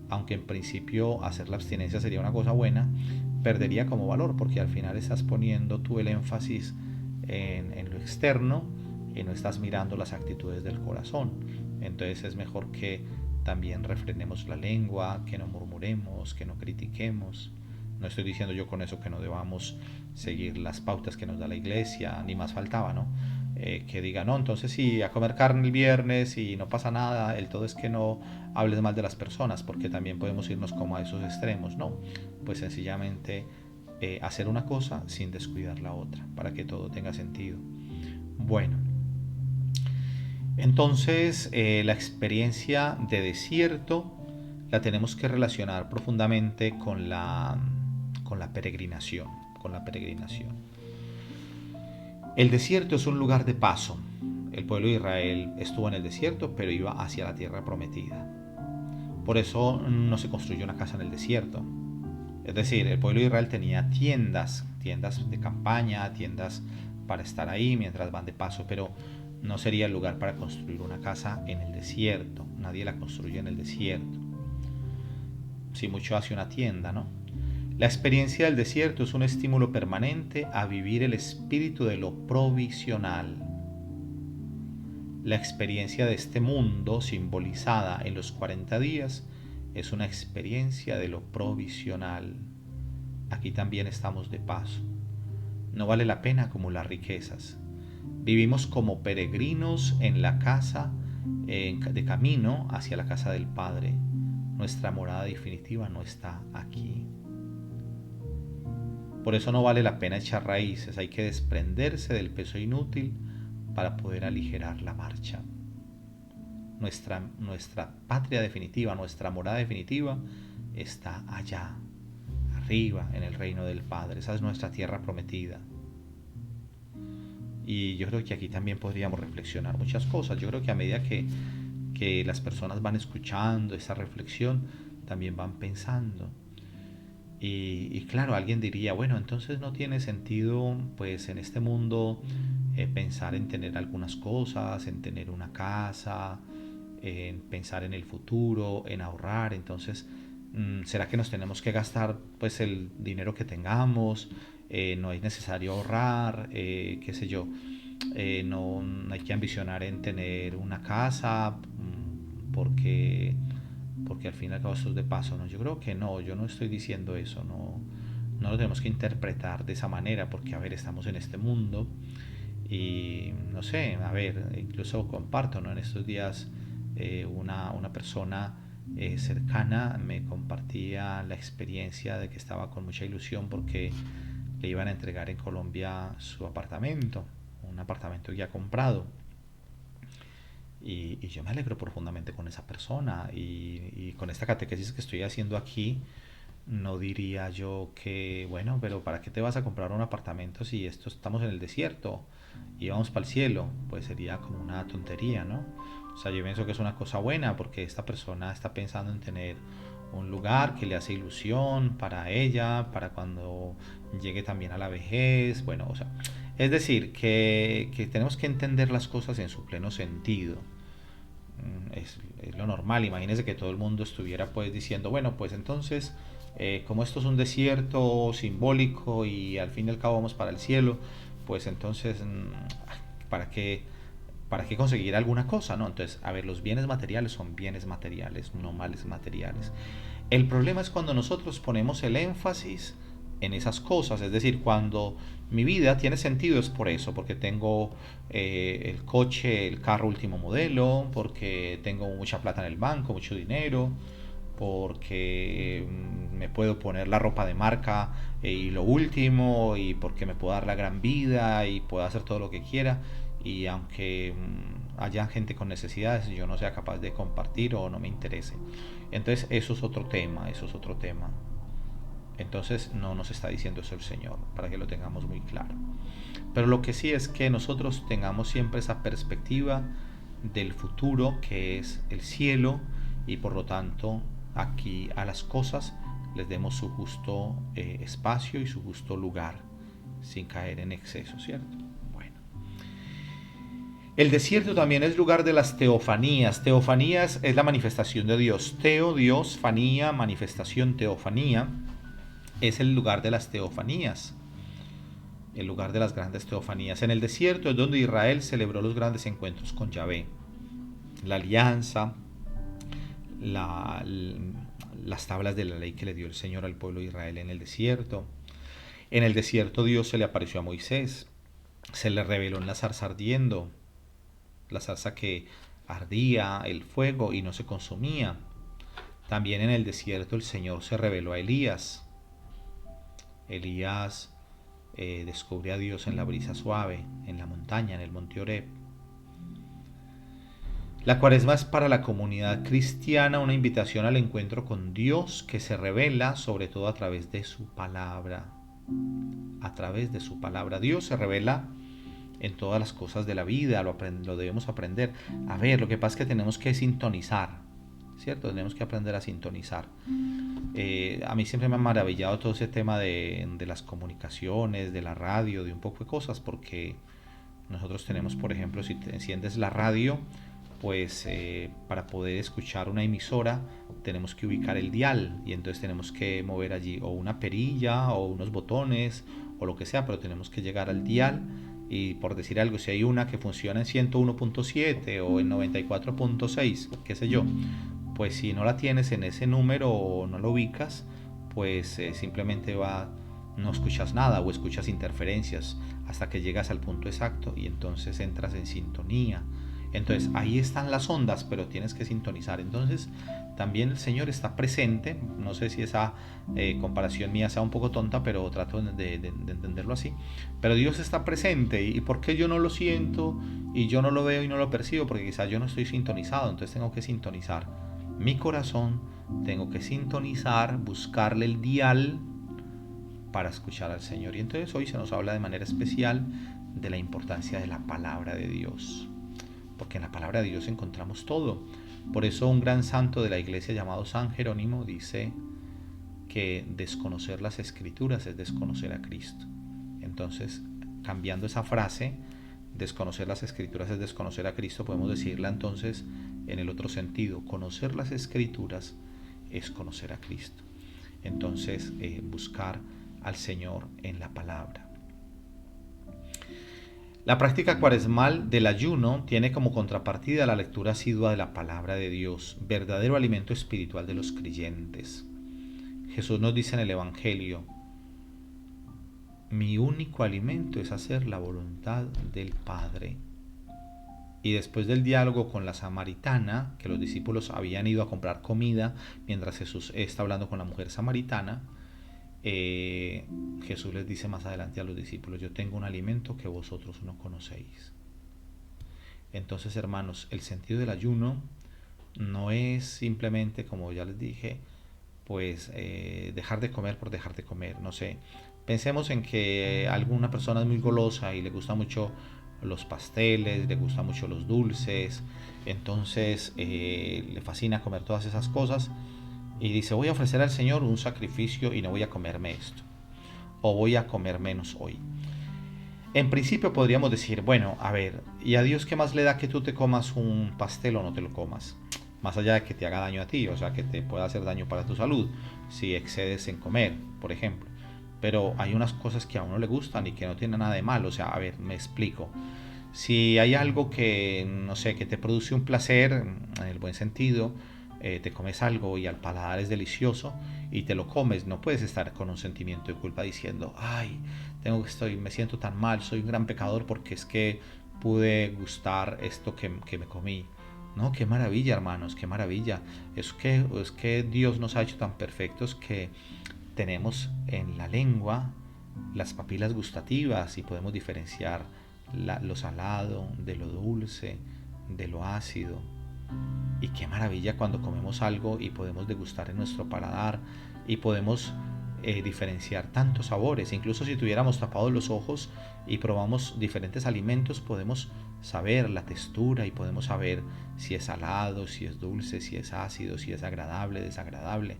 aunque en principio hacer la abstinencia sería una cosa buena, perdería como valor porque al final estás poniendo tú el énfasis en lo externo y no estás mirando las actitudes del corazón. Entonces es mejor que también refrenemos la lengua, que no murmuremos, que no critiquemos. No estoy diciendo yo con eso que no debamos seguir las pautas que nos da la iglesia, ni más faltaba, ¿no? Que diga, no, entonces sí, a comer carne el viernes y no pasa nada, el todo es que no hables mal de las personas, porque también podemos irnos como a esos extremos, ¿no? Pues sencillamente hacer una cosa sin descuidar la otra, para que todo tenga sentido. Bueno, entonces la experiencia de desierto la tenemos que relacionar profundamente con la peregrinación, con la peregrinación. El desierto es un lugar de paso. El pueblo de Israel estuvo en el desierto, pero iba hacia la tierra prometida. Por eso no se construyó una casa en el desierto. Es decir, el pueblo de Israel tenía tiendas de campaña, tiendas para estar ahí mientras van de paso, pero no sería el lugar para construir una casa en el desierto. Nadie la construye en el desierto. Si mucho hace una tienda, ¿no? La experiencia del desierto es un estímulo permanente a vivir el espíritu de lo provisional. La experiencia de este mundo, simbolizada en los 40 días, es una experiencia de lo provisional. Aquí también estamos de paso. No vale la pena acumular riquezas. Vivimos como peregrinos en la casa, de camino hacia la casa del Padre. Nuestra morada definitiva no está aquí. Por eso no vale la pena echar raíces, hay que desprenderse del peso inútil para poder aligerar la marcha. Nuestra patria definitiva, nuestra morada definitiva está allá, arriba, en el reino del Padre. Esa es nuestra tierra prometida. Y yo creo que aquí también podríamos reflexionar muchas cosas. Yo creo que a medida que las personas van escuchando esa reflexión, también van pensando. Y claro, alguien diría, bueno, entonces no tiene sentido, pues en este mundo pensar en tener algunas cosas, en tener una casa, en pensar en el futuro, en ahorrar. Entonces, ¿será que nos tenemos que gastar pues el dinero que tengamos? No es necesario ahorrar, qué sé yo. No hay que ambicionar en tener una casa porque al fin y al cabo esto es de paso, ¿no? Yo creo que no, yo no estoy diciendo eso, no lo tenemos que interpretar de esa manera, porque a ver, estamos en este mundo y no sé, a ver, incluso comparto, ¿no? En estos días una persona cercana me compartía la experiencia de que estaba con mucha ilusión porque le iban a entregar en Colombia su apartamento, un apartamento ya comprado. Y yo me alegro profundamente con esa persona y con esta catequesis que estoy haciendo aquí, no diría yo que, bueno, pero ¿para qué te vas a comprar un apartamento si esto estamos en el desierto y vamos para el cielo? Pues sería como una tontería, ¿no? O sea, yo pienso que es una cosa buena porque esta persona está pensando en tener un lugar que le hace ilusión para ella, para cuando llegue también a la vejez, bueno, o sea, es decir, que tenemos que entender las cosas en su pleno sentido. Es lo normal. Imagínense que todo el mundo estuviera pues diciendo, bueno, pues entonces, como esto es un desierto simbólico y al fin y al cabo vamos para el cielo, pues entonces, ¿para qué, ¿para qué conseguir alguna cosa? ¿No? Entonces, a ver, los bienes materiales son bienes materiales, no males materiales. El problema es cuando nosotros ponemos el énfasis en esas cosas, es decir, cuando mi vida tiene sentido es por eso, porque tengo el coche, el carro último modelo, porque tengo mucha plata en el banco, mucho dinero, porque me puedo poner la ropa de marca y lo último, y porque me puedo dar la gran vida y puedo hacer todo lo que quiera, y aunque haya gente con necesidades, yo no sea capaz de compartir o no me interese. Entonces eso es otro tema, eso es otro tema. Entonces no nos está diciendo eso el Señor, para que lo tengamos muy claro. Pero lo que sí es que nosotros tengamos siempre esa perspectiva del futuro que es el cielo y por lo tanto aquí a las cosas les demos su justo espacio y su justo lugar sin caer en exceso, ¿cierto? Bueno. El desierto también es lugar de las teofanías. Teofanías es la manifestación de Dios. Teo, Dios, fanía, manifestación, teofanía. Es el lugar de las teofanías, el lugar de las grandes teofanías. En el desierto es donde Israel celebró los grandes encuentros con Yahvé, la alianza, la, las tablas de la ley que le dio el Señor al pueblo de Israel en el desierto. En el desierto Dios se le apareció a Moisés, se le reveló en la zarza ardiendo, la zarza que ardía, el fuego y no se consumía. También en el desierto el Señor se reveló a Elías. Elías descubre a Dios en la brisa suave, en la montaña, en el monte Oreb. La cuaresma es para la comunidad cristiana una invitación al encuentro con Dios que se revela sobre todo a través de su palabra. A través de su palabra. Dios se revela en todas las cosas de la vida, lo debemos aprender. A ver, lo que pasa es que tenemos que sintonizar, ¿cierto? Tenemos que aprender a sintonizar. A mí siempre me ha maravillado todo ese tema de las comunicaciones, de la radio, de un poco de cosas, porque nosotros tenemos, por ejemplo, si te enciendes la radio, pues para poder escuchar una emisora tenemos que ubicar el dial y entonces tenemos que mover allí o una perilla o unos botones o lo que sea, pero tenemos que llegar al dial y por decir algo, si hay una que funciona en 101.7 o en 94.6, qué sé yo, pues si no la tienes en ese número o no lo ubicas, pues simplemente no escuchas nada o escuchas interferencias hasta que llegas al punto exacto y entonces entras en sintonía. Entonces ahí están las ondas, pero tienes que sintonizar. Entonces también el Señor está presente. No sé si esa comparación mía sea un poco tonta, pero trato de entenderlo así. Pero Dios está presente. ¿Y por qué yo no lo siento y yo no lo veo y no lo percibo? Porque quizás yo no estoy sintonizado. Entonces tengo que sintonizar mi corazón. Tengo que sintonizar, buscarle el dial para escuchar al Señor. Y entonces hoy se nos habla de manera especial de la importancia de la palabra de Dios. Porque en la palabra de Dios encontramos todo. Por eso un gran santo de la iglesia llamado San Jerónimo dice que desconocer las escrituras es desconocer a Cristo. Entonces, cambiando esa frase, desconocer las escrituras es desconocer a Cristo, podemos decirla entonces en el otro sentido. Conocer las escrituras es conocer a Cristo. Entonces, buscar al Señor en la palabra. La práctica cuaresmal del ayuno tiene como contrapartida la lectura asidua de la palabra de Dios, verdadero alimento espiritual de los creyentes. Jesús nos dice en el Evangelio, mi único alimento es hacer la voluntad del Padre. Y después del diálogo con la samaritana, que los discípulos habían ido a comprar comida mientras Jesús está hablando con la mujer samaritana, eh, Jesús les dice más adelante a los discípulos: yo tengo un alimento que vosotros no conocéis. Entonces, hermanos, el sentido del ayuno no es simplemente, como ya les dije, pues dejar de comer por dejar de comer. No sé, pensemos en que alguna persona es muy golosa y le gusta mucho los pasteles, le gustan mucho los dulces, entonces le fascina comer todas esas cosas y dice: voy a ofrecer al Señor un sacrificio y no voy a comerme esto, o voy a comer menos hoy. En principio podríamos decir: bueno, a ver, ¿y a Dios qué más le da que tú te comas un pastel o no te lo comas? Más allá de que te haga daño a ti, o sea, que te pueda hacer daño para tu salud, si excedes en comer, por ejemplo. Pero hay unas cosas que a uno le gustan y que no tienen nada de malo. O sea, a ver, me explico. Si hay algo que, no sé, que te produce un placer, en el buen sentido, te comes algo y al paladar es delicioso y te lo comes, no puedes estar con un sentimiento de culpa diciendo: ay, me siento tan mal, soy un gran pecador porque es que pude gustar esto que me comí. No, qué maravilla, hermanos, qué maravilla. Es que Dios nos ha hecho tan perfectos que tenemos en la lengua las papilas gustativas y podemos diferenciar lo salado de lo dulce, de lo ácido. Y qué maravilla cuando comemos algo y podemos degustar en nuestro paladar y podemos diferenciar tantos sabores. Incluso si tuviéramos tapados los ojos y probamos diferentes alimentos, podemos saber la textura y podemos saber si es salado, si es dulce, si es ácido, si es agradable, desagradable.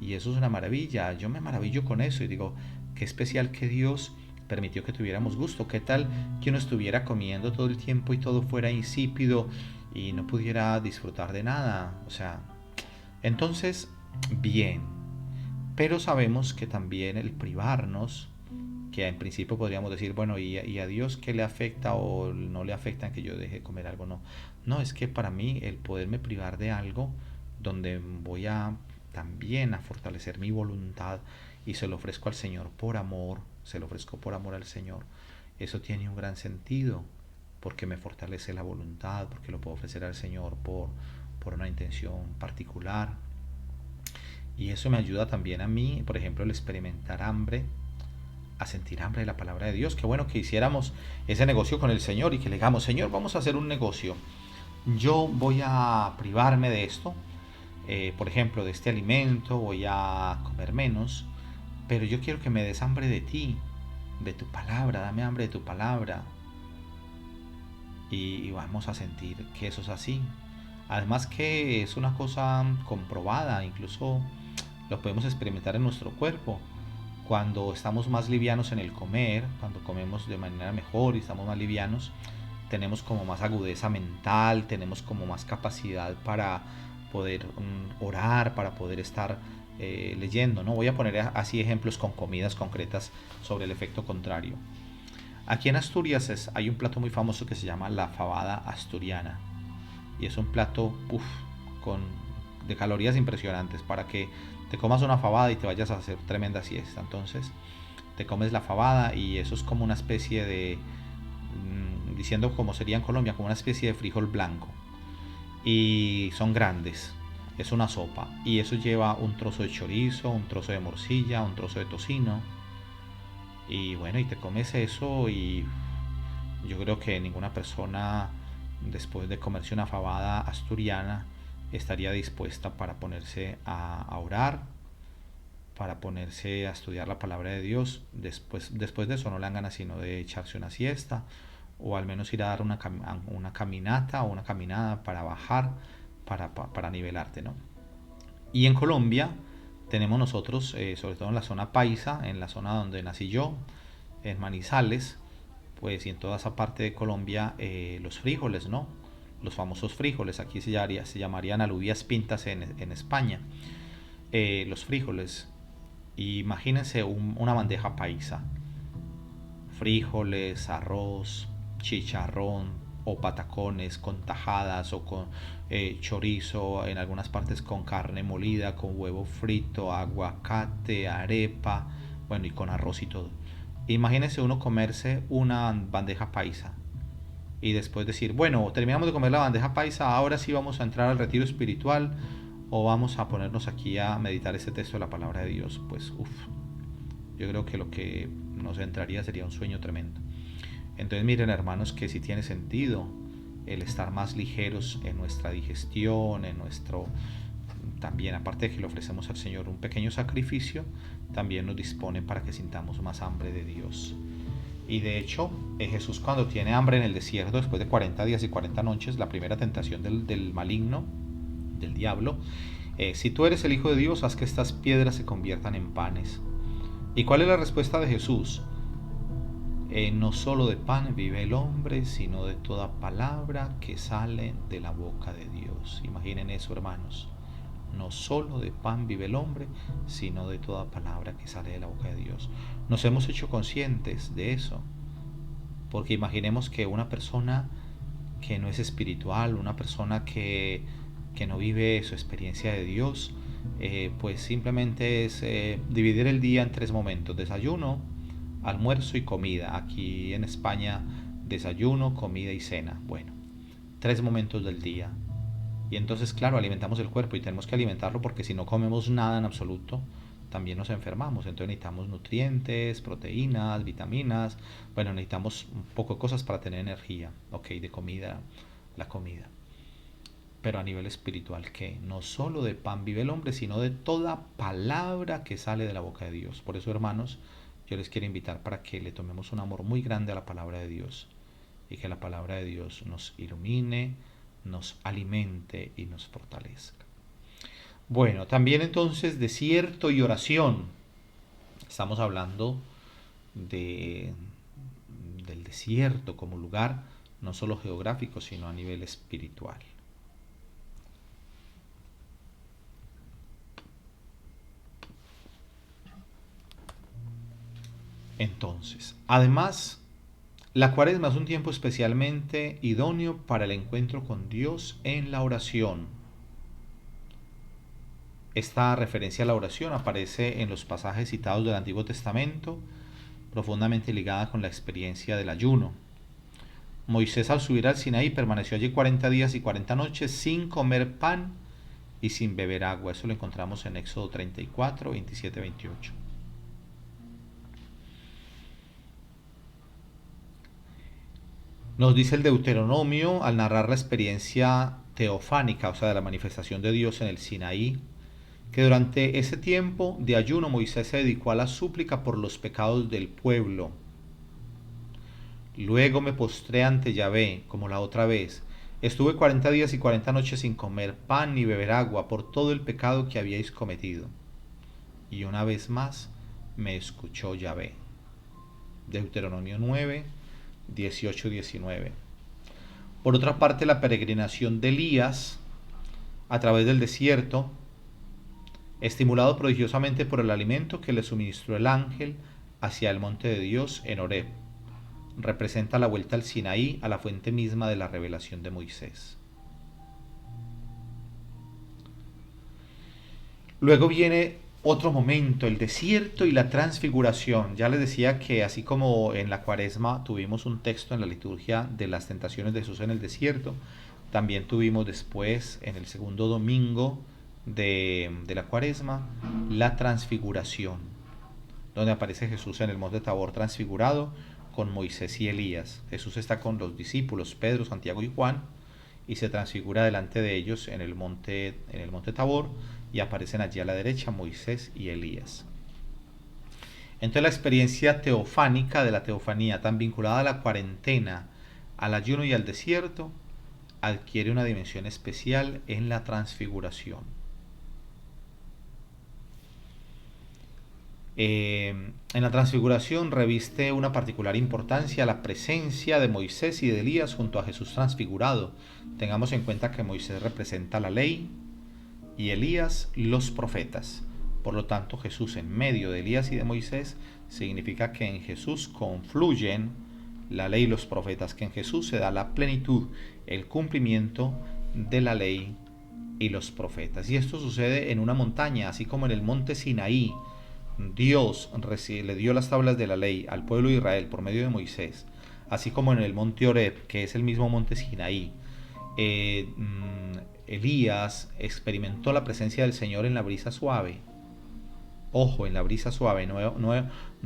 Y eso es una maravilla. Yo me maravillo con eso y digo: qué especial que Dios permitió que tuviéramos gusto. ¿Qué tal que uno estuviera comiendo todo el tiempo y todo fuera insípido y no pudiera disfrutar de nada? O sea, entonces, bien. Pero sabemos que también el privarnos, que en principio podríamos decir: bueno, ¿y a Dios qué le afecta o no le afecta en que yo deje de comer algo? No, no, es que para mí el poderme privar de algo donde voy a también a fortalecer mi voluntad y se lo ofrezco al Señor por amor, se lo ofrezco por amor al Señor, eso tiene un gran sentido porque me fortalece la voluntad, porque lo puedo ofrecer al Señor por una intención particular. Y eso me ayuda también a mí, por ejemplo, el experimentar hambre, a sentir hambre de la palabra de Dios. Qué bueno que hiciéramos ese negocio con el Señor y que le digamos: Señor, vamos a hacer un negocio. Yo voy a privarme de esto, por ejemplo, de este alimento, voy a comer menos, pero yo quiero que me des hambre de ti, de tu palabra, dame hambre de tu palabra. Y vamos a sentir que eso es así. Además que es una cosa comprobada, incluso lo podemos experimentar en nuestro cuerpo. Cuando estamos más livianos en el comer, cuando comemos de manera mejor y estamos más livianos, tenemos como más agudeza mental, tenemos como más capacidad para poder orar, para poder estar leyendo, ¿no? Voy a poner así ejemplos con comidas concretas sobre el efecto contrario. Aquí en Asturias hay un plato muy famoso que se llama la fabada asturiana y es un plato con, de calorías impresionantes para que te comas una fabada y te vayas a hacer tremenda siesta. Entonces te comes la fabada y eso es como una especie de, diciendo como sería en Colombia, como una especie de frijol blanco. Y son grandes, es una sopa. Y eso lleva un trozo de chorizo, un trozo de morcilla, un trozo de tocino. Y bueno, y te comes eso y yo creo que ninguna persona después de comerse una fabada asturiana estaría dispuesta para ponerse a orar, para ponerse a estudiar la palabra de Dios. Después de eso no le dan ganas sino de echarse una siesta o al menos ir a dar una caminata o una caminada para bajar, para nivelarte, ¿no? Y en Colombia tenemos nosotros, sobre todo en la zona paisa, en la zona donde nací yo, en Manizales, pues y en toda esa parte de Colombia, los frijoles, ¿no? Los famosos frijoles, aquí se llamarían alubias pintas en España. Los frijoles, imagínense una bandeja paisa: frijoles, arroz, chicharrón o patacones con tajadas o con chorizo, en algunas partes con carne molida, con huevo frito, aguacate, arepa, bueno, y con arroz y todo. Imagínense uno comerse una bandeja paisa y después decir, bueno, terminamos de comer la bandeja paisa, ahora sí vamos a entrar al retiro espiritual o vamos a ponernos aquí a meditar este texto de la palabra de Dios. Pues yo creo que lo que nos entraría sería un sueño tremendo. Entonces miren, hermanos, que sí tiene sentido el estar más ligeros en nuestra digestión, en nuestro... También, aparte de que le ofrecemos al Señor un pequeño sacrificio, también nos dispone para que sintamos más hambre de Dios. Y de hecho, Jesús, cuando tiene hambre en el desierto, después de 40 días y 40 noches, la primera tentación del maligno, del diablo, si tú eres el Hijo de Dios, haz que estas piedras se conviertan en panes. ¿Y cuál es la respuesta de Jesús? No solo de pan vive el hombre, sino de toda palabra que sale de la boca de Dios. Imaginen eso, hermanos. No solo de pan vive el hombre, sino de toda palabra que sale de la boca de Dios. Nos hemos hecho conscientes de eso, porque imaginemos que una persona que no es espiritual, una persona que no vive su experiencia de Dios, pues simplemente es dividir el día en 3 momentos: desayuno, almuerzo y comida. Aquí en España, desayuno, comida y cena. Bueno, 3 momentos del día. Y entonces, claro, alimentamos el cuerpo y tenemos que alimentarlo, porque si no comemos nada en absoluto, también nos enfermamos. Entonces necesitamos nutrientes, proteínas, vitaminas. Bueno, necesitamos un poco de cosas para tener energía. Ok, de comida, la comida. Pero a nivel espiritual, que no solo de pan vive el hombre, sino de toda palabra que sale de la boca de Dios. Por eso, hermanos, yo les quiero invitar para que le tomemos un amor muy grande a la palabra de Dios, y que la palabra de Dios nos ilumine, nos alimente y nos fortalezca. Bueno, también entonces desierto y oración. Estamos hablando del desierto como lugar no solo geográfico, sino a nivel espiritual. Entonces, además, la Cuaresma es un tiempo especialmente idóneo para el encuentro con Dios en la oración. Esta referencia a la oración aparece en los pasajes citados del Antiguo Testamento, profundamente ligada con la experiencia del ayuno. Moisés, al subir al Sinaí, permaneció allí 40 días y 40 noches sin comer pan y sin beber agua. Eso lo encontramos en Éxodo 34, 27, 28. Nos dice el Deuteronomio, al narrar la experiencia teofánica, o sea, de la manifestación de Dios en el Sinaí, que durante ese tiempo de ayuno Moisés se dedicó a la súplica por los pecados del pueblo. Luego me postré ante Yahvé, como la otra vez. Estuve 40 días y 40 noches sin comer pan ni beber agua por todo el pecado que habíais cometido. Y una vez más me escuchó Yahvé. Deuteronomio 9, 18-19. Por otra parte, la peregrinación de Elías a través del desierto, estimulado prodigiosamente por el alimento que le suministró el ángel hacia el monte de Dios en Horeb, representa la vuelta al Sinaí, a la fuente misma de la revelación de Moisés. Luego viene otro momento, el desierto y la transfiguración. Ya les decía que así como en la Cuaresma tuvimos un texto en la liturgia de las tentaciones de Jesús en el desierto, también tuvimos después, en el segundo domingo de la Cuaresma, la transfiguración, donde aparece Jesús en el monte Tabor transfigurado con Moisés y Elías. Jesús está con los discípulos Pedro, Santiago y Juan, y se transfigura delante de ellos en el monte Tabor, y aparecen allí a la derecha Moisés y Elías. Entonces la experiencia teofánica de la teofanía, tan vinculada a la cuarentena, al ayuno y al desierto, adquiere una dimensión especial en la transfiguración. En la transfiguración reviste una particular importancia la presencia de Moisés y de Elías junto a Jesús transfigurado. Tengamos en cuenta que Moisés representa la ley y Elías los profetas. Por lo tanto, Jesús en medio de Elías y de Moisés significa que en Jesús confluyen la ley y los profetas, que en Jesús se da la plenitud, el cumplimiento de la ley y los profetas. Y esto sucede en una montaña, así como en el monte Sinaí. Dios le dio las tablas de la ley al pueblo de Israel por medio de Moisés. así como en el monte Oreb, que es el mismo monte Sinaí, Elías experimentó la presencia del Señor en la brisa suave. Ojo, en la brisa suave, no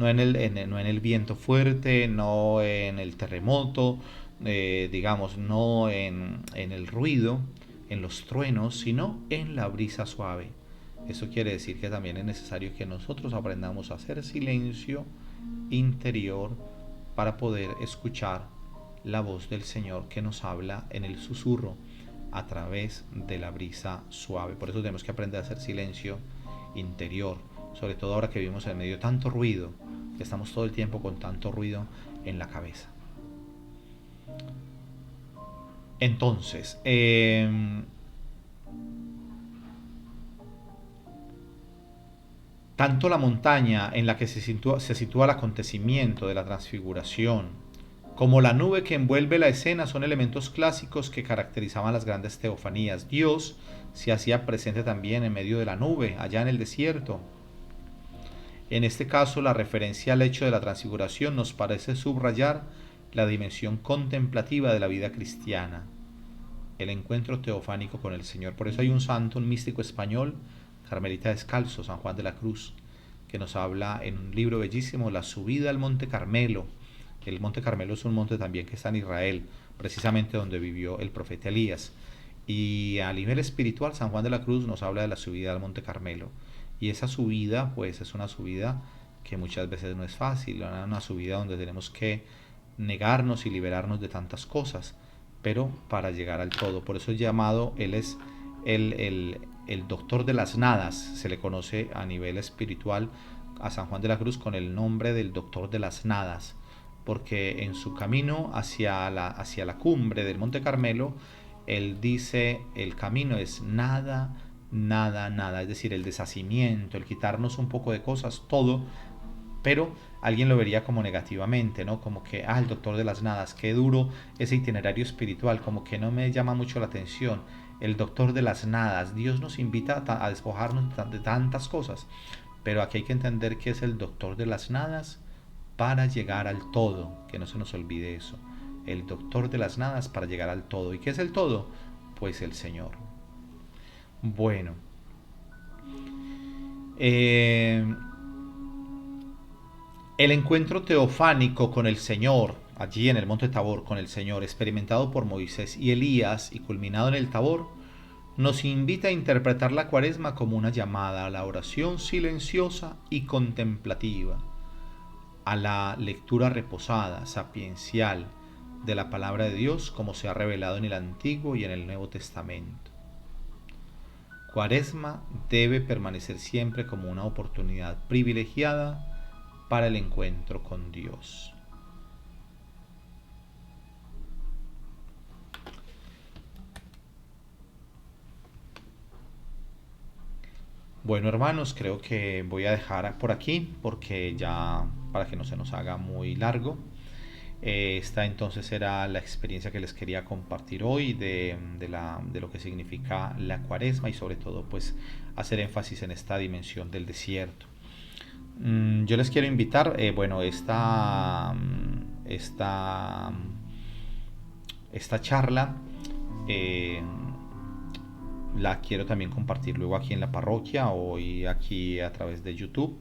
en el viento fuerte, no en el terremoto, digamos, no en el ruido, en los truenos, sino en la brisa suave. Eso quiere decir que también es necesario que nosotros aprendamos a hacer silencio interior para poder escuchar la voz del Señor que nos habla en el susurro a través de la brisa suave. Por eso tenemos que aprender a hacer silencio interior, sobre todo ahora que vivimos en medio de tanto ruido, que estamos todo el tiempo con tanto ruido en la cabeza. Entonces, tanto la montaña en la que se sitúa el acontecimiento de la transfiguración, como la nube que envuelve la escena son elementos clásicos que caracterizaban las grandes teofanías. Dios se hacía presente también en medio de la nube, allá en el desierto. En este caso, la referencia al hecho de la transfiguración nos parece subrayar la dimensión contemplativa de la vida cristiana, el encuentro teofánico con el Señor. Por eso hay un santo, un místico español, carmelita descalzo, San Juan de la Cruz, que nos habla en un libro bellísimo, La subida al Monte Carmelo. El Monte Carmelo es un monte también que está en Israel, precisamente donde vivió el profeta Elías. Y a nivel espiritual, San Juan de la Cruz nos habla de la subida al Monte Carmelo. Y esa subida, pues es una subida que muchas veces no es fácil, una subida donde tenemos que negarnos y liberarnos de tantas cosas, pero para llegar al todo. Por eso es llamado, él es el doctor de las nadas, se le conoce a nivel espiritual a San Juan de la Cruz con el nombre del doctor de las nadas, porque en su camino hacia la cumbre del Monte Carmelo, él dice, el camino es nada, nada, nada, es decir, el deshacimiento, el quitarnos un poco de cosas, todo, pero alguien lo vería como negativamente, ¿no? Como que, el doctor de las nadas, qué duro ese itinerario espiritual, como que no me llama mucho la atención. El doctor de las nadas, Dios nos invita a despojarnos de tantas cosas, pero aquí hay que entender que es el doctor de las nadas para llegar al todo, que no se nos olvide eso. El doctor de las nadas para llegar al todo. ¿Y qué es el todo? Pues el Señor. Bueno, el encuentro teofánico con el Señor, allí en el monte Tabor, con el Señor, experimentado por Moisés y Elías y culminado en el Tabor, nos invita a interpretar la Cuaresma como una llamada a la oración silenciosa y contemplativa, a la lectura reposada, sapiencial, de la palabra de Dios como se ha revelado en el Antiguo y en el Nuevo Testamento. Cuaresma debe permanecer siempre como una oportunidad privilegiada para el encuentro con Dios. Bueno, hermanos, creo que voy a dejar por aquí porque ya para que no se nos haga muy largo. Esta entonces era la experiencia que les quería compartir hoy de lo que significa la Cuaresma y sobre todo pues hacer énfasis en esta dimensión del desierto. Yo les quiero invitar, bueno, esta charla la quiero también compartir luego aquí en la parroquia, hoy aquí a través de YouTube,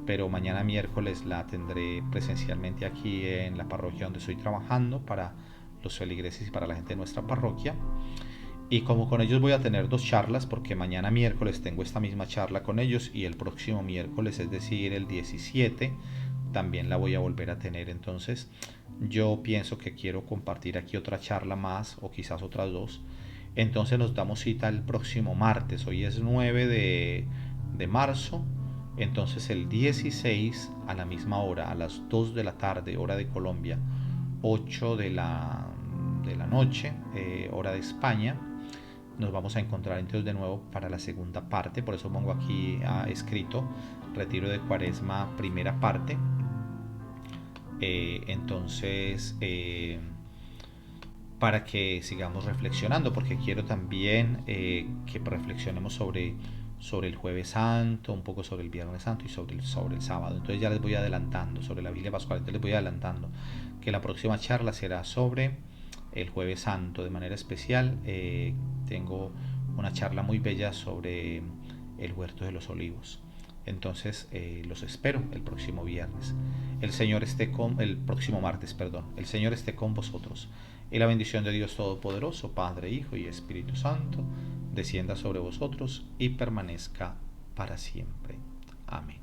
pero mañana miércoles la tendré presencialmente aquí en la parroquia donde estoy trabajando para los feligreses y para la gente de nuestra parroquia. Y como con ellos voy a tener dos charlas, porque mañana miércoles tengo esta misma charla con ellos y el próximo miércoles, es decir, el 17, también la voy a volver a tener. Entonces yo pienso que quiero compartir aquí otra charla más o quizás otras dos. Entonces nos damos cita el próximo martes, hoy es 9 de marzo, entonces el 16 a la misma hora, a las 2 de la tarde, hora de Colombia, 8 de la noche, hora de España, nos vamos a encontrar entonces de nuevo para la segunda parte. Por eso pongo aquí escrito Retiro de Cuaresma, primera parte. Entonces, para que sigamos reflexionando, porque quiero también que reflexionemos sobre el Jueves Santo, un poco sobre el Viernes Santo y sobre el sábado. Entonces ya les voy adelantando sobre la Vigilia Pascual, entonces les voy adelantando que la próxima charla será sobre el Jueves Santo. De manera especial, tengo una charla muy bella sobre el Huerto de los Olivos. Entonces los espero el próximo viernes. El próximo martes, perdón. El Señor esté con vosotros. Y la bendición de Dios Todopoderoso, Padre, Hijo y Espíritu Santo, descienda sobre vosotros y permanezca para siempre. Amén.